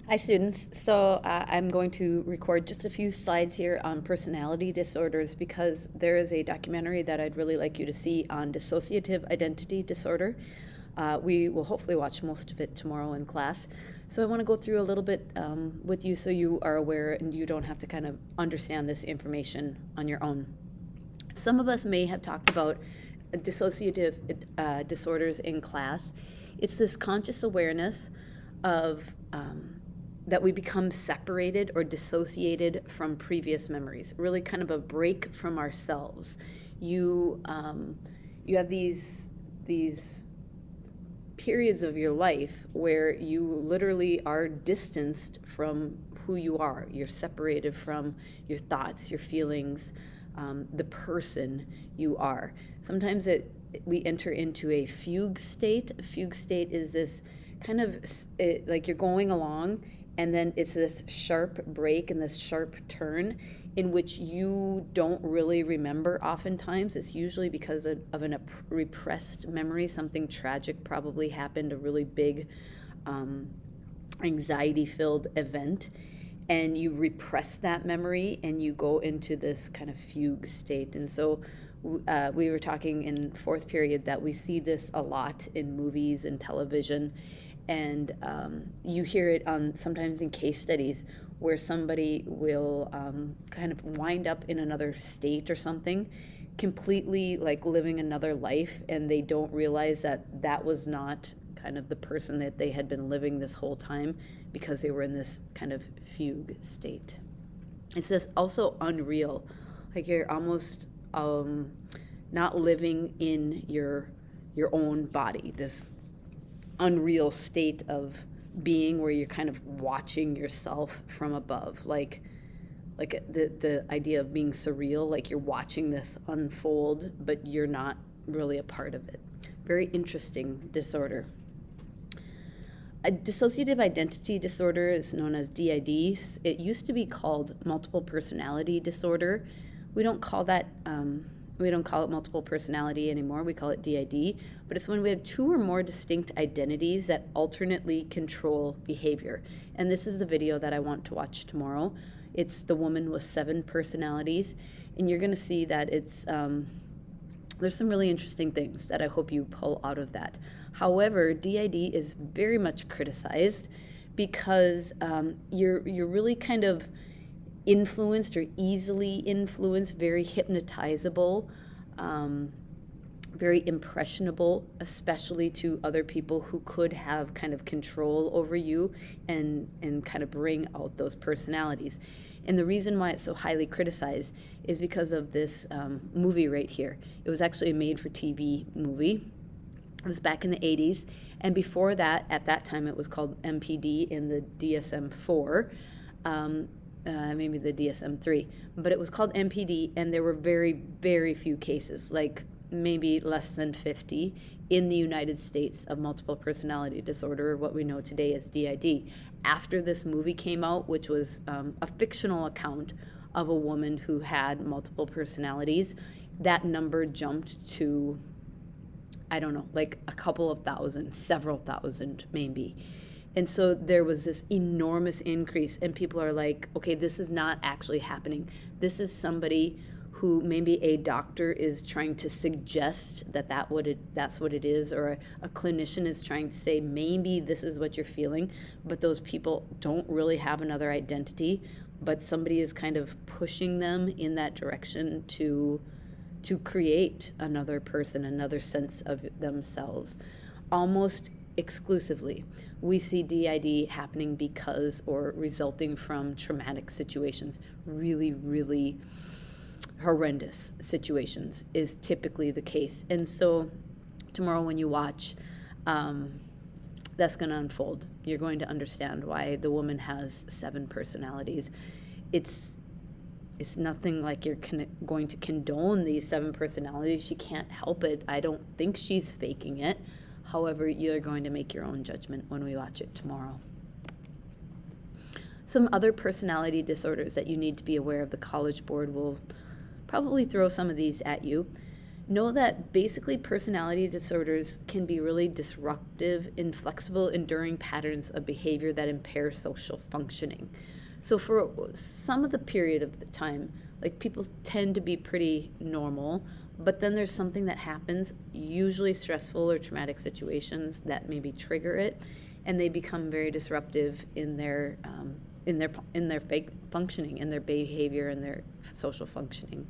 Hi, students. I'm going to record just a few slides here on personality disorders because there is a documentary that I'd really like you to see on dissociative identity disorder. We will hopefully watch most of it tomorrow in class. So I want to go through a little bit with you so you are aware and you don't have to kind of understand this information on your own. Some of us may have talked about dissociative disorders in class. It's this conscious awareness of that we become separated or dissociated from previous memories, really kind of a break from ourselves. You have these periods of your life where you literally are distanced from who you are. You're separated from your thoughts, your feelings, the person you are. Sometimes we enter into a fugue state. A fugue state is this kind of like you're going along, and then it's this sharp break and this sharp turn in which you don't really remember oftentimes. It's usually because of a repressed memory. Something tragic probably happened, a really big anxiety-filled event, and you repress that memory and you go into this kind of fugue state. And so we were talking in fourth period that we see this a lot in movies and television. And you hear it sometimes in case studies where somebody will kind of wind up in another state or something, completely like living another life, and they don't realize that that was not kind of the person that they had been living this whole time because they were in this kind of fugue state. It's this also unreal, like you're almost not living in your own body, this unreal state of being where you're kind of watching yourself from above, like the idea of being surreal, like you're watching this unfold but you're not really a part of it. Very interesting disorder. A dissociative identity disorder is known as DID. It used to be called multiple personality disorder. We don't call it multiple personality anymore. We call it DID, but it's when we have two or more distinct identities that alternately control behavior. And this is the video that I want to watch tomorrow. It's the woman with 7 personalities, and you're going to see that there's some really interesting things that I hope you pull out of that. However, DID is very much criticized because you're really kind of influenced or easily influenced, very hypnotizable, very impressionable, especially to other people who could have kind of control over you and kind of bring out those personalities. And the reason why it's so highly criticized is because of this movie right here. It was actually a made-for-TV movie. It was back in the 80s. And before that, at that time, it was called MPD in the DSM-4. Maybe the DSM-3, but it was called MPD, and there were very, very few cases, like maybe less than 50 in the United States of multiple personality disorder, what we know today as DID. After this movie came out, which was a fictional account of a woman who had multiple personalities, that number jumped to, I don't know, like a couple of thousand, several thousand maybe. And so there was this enormous increase, and people are like, okay, this is not actually happening. This is somebody who maybe a doctor is trying to suggest that's what it is, or a clinician is trying to say maybe this is what you're feeling, but those people don't really have another identity, but somebody is kind of pushing them in that direction to create another person, another sense of themselves. Almost exclusively, we see DID happening because or resulting from traumatic situations. Really, really horrendous situations is typically the case. And so tomorrow when you watch, that's going to unfold. You're going to understand why the woman has 7 personalities. It's nothing like you're going to condone these 7 personalities. She can't help it. I don't think she's faking it. However, you're going to make your own judgment when we watch it tomorrow. Some other personality disorders that you need to be aware of. The College Board will probably throw some of these at you. Know that basically personality disorders can be really disruptive, inflexible, enduring patterns of behavior that impair social functioning. So for some of the period of the time, like people tend to be pretty normal, but then there's something that happens, usually stressful or traumatic situations that maybe trigger it, and they become very disruptive in their fake functioning, in their behavior, and their social functioning.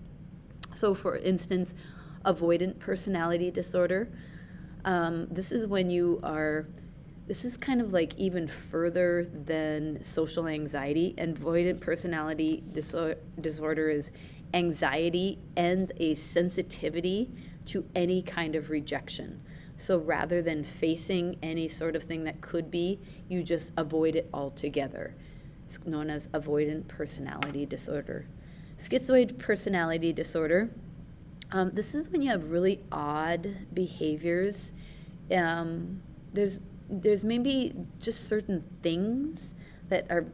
So for instance, avoidant personality disorder. This is when this is kind of like even further than social anxiety. Avoidant personality disorder is anxiety and a sensitivity to any kind of rejection. So rather than facing any sort of thing that could be, you just avoid it altogether. It's known as avoidant personality disorder. Schizoid personality disorder. This is when you have really odd behaviors. There's maybe just certain things that are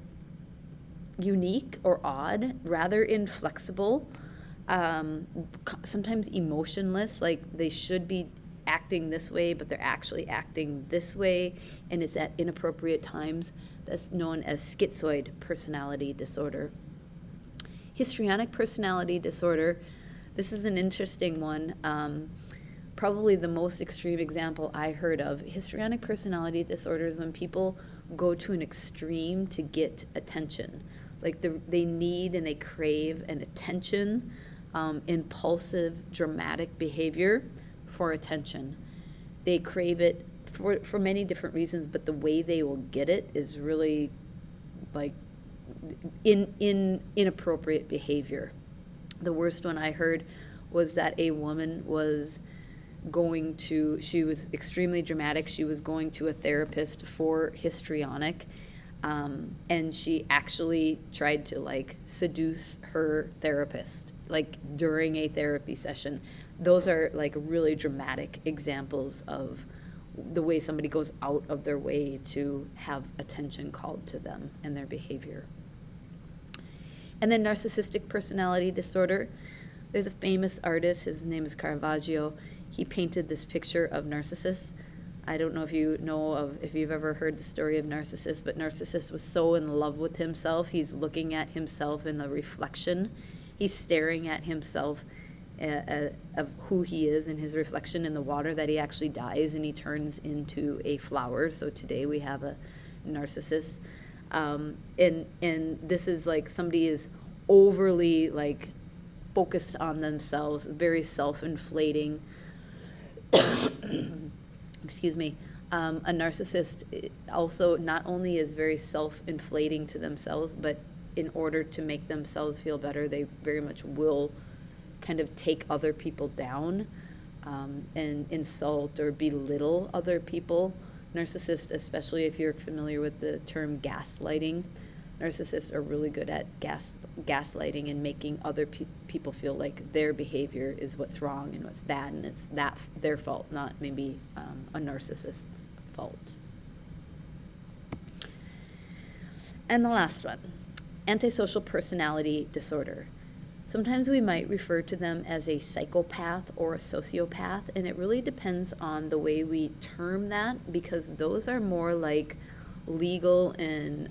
unique or odd, rather inflexible, sometimes emotionless, like they should be acting this way, but they're actually acting this way, and it's at inappropriate times. That's known as schizoid personality disorder. Histrionic personality disorder. This is an interesting one. Probably the most extreme example I heard of. Histrionic personality disorder is when people go to an extreme to get attention. Like they need and they crave an attention, impulsive, dramatic behavior for attention. They crave it for many different reasons, but the way they will get it is really like inappropriate behavior. The worst one I heard was that a woman was she was extremely dramatic. She was going to a therapist for histrionic, and she actually tried to like seduce her therapist, like during a therapy session. Those are like really dramatic examples of the way somebody goes out of their way to have attention called to them and their behavior. And then narcissistic personality disorder. There's a famous artist, his name is Caravaggio. He painted this picture of Narcissus. I don't know if you've ever heard the story of Narcissus, but Narcissus was so in love with himself. He's looking at himself in the reflection. He's staring at himself of who he is in his reflection in the water, that he actually dies and he turns into a flower. So today we have a Narcissus. And this is like somebody is overly like focused on themselves, very self-inflating. Excuse me. A narcissist also not only is very self-inflating to themselves, but in order to make themselves feel better, they very much will kind of take other people down and insult or belittle other people. Narcissists, especially if you're familiar with the term gaslighting, narcissists are really good at gaslighting and making other people feel like their behavior is what's wrong and what's bad, and it's their fault, not maybe a narcissist's fault. And the last one, antisocial personality disorder. Sometimes we might refer to them as a psychopath or a sociopath, and it really depends on the way we term that, because those are more like legal and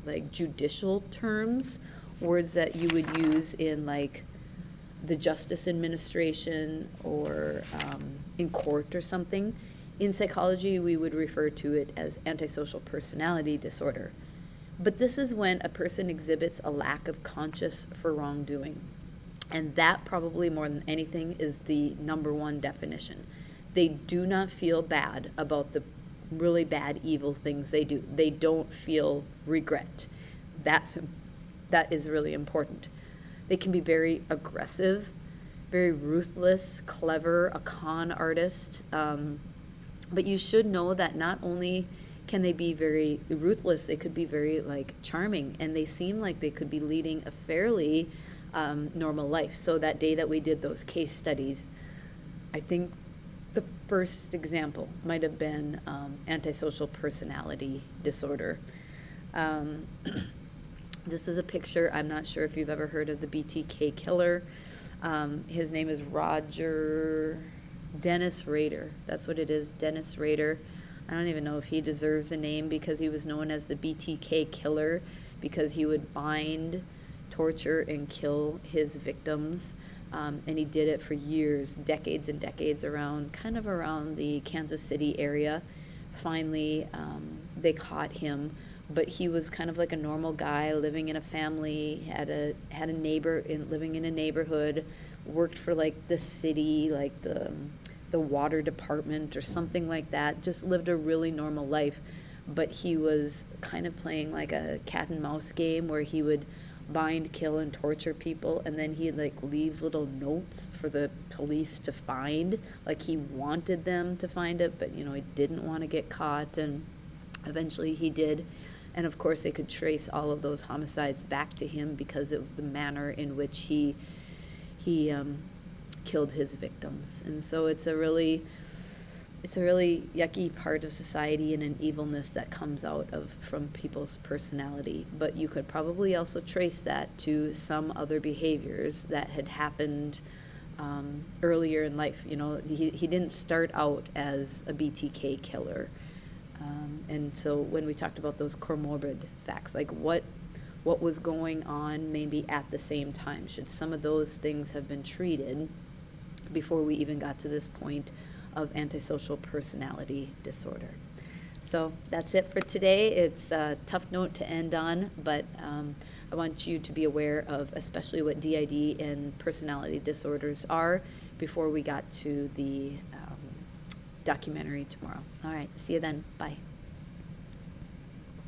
like judicial terms, words that you would use in like the Justice Administration or in court or something. In psychology, we would refer to it as antisocial personality disorder. But this is when a person exhibits a lack of conscience for wrongdoing. And that probably more than anything is the number one definition. They do not feel bad about the really bad, evil things they do. They don't feel regret. That is really important. They can be very aggressive, very ruthless, clever, a con artist. But you should know that not only can they be very ruthless, they could be very like charming, and they seem like they could be leading a fairly normal life. So that day that we did those case studies, I think the first example might have been antisocial personality disorder. This is a picture. I'm not sure if you've ever heard of the BTK killer. His name is Dennis Rader. That's what it is, Dennis Rader. I don't even know if he deserves a name, because he was known as the BTK killer, because he would bind, torture, and kill his victims. And he did it for years, decades and decades, around the Kansas City area. Finally, they caught him, but he was kind of like a normal guy living in a family, had a neighbor living in a neighborhood, worked for like the city, like the water department or something like that, just lived a really normal life. But he was kind of playing like a cat and mouse game, where he would bind, kill, and torture people, and then he'd like leave little notes for the police to find. Like, he wanted them to find it, but he didn't want to get caught, and eventually he did. And of course they could trace all of those homicides back to him because of the manner in which he killed his victims. And so it's a really yucky part of society, and an evilness that comes out from people's personality. But you could probably also trace that to some other behaviors that had happened earlier in life. He didn't start out as a BTK killer. And so when we talked about those comorbid facts, like what was going on maybe at the same time, should some of those things have been treated before we even got to this point of antisocial personality disorder? So that's it for today. It's a tough note to end on, but I want you to be aware of especially what DID and personality disorders are before we got to the documentary tomorrow. All right, see you then. Bye.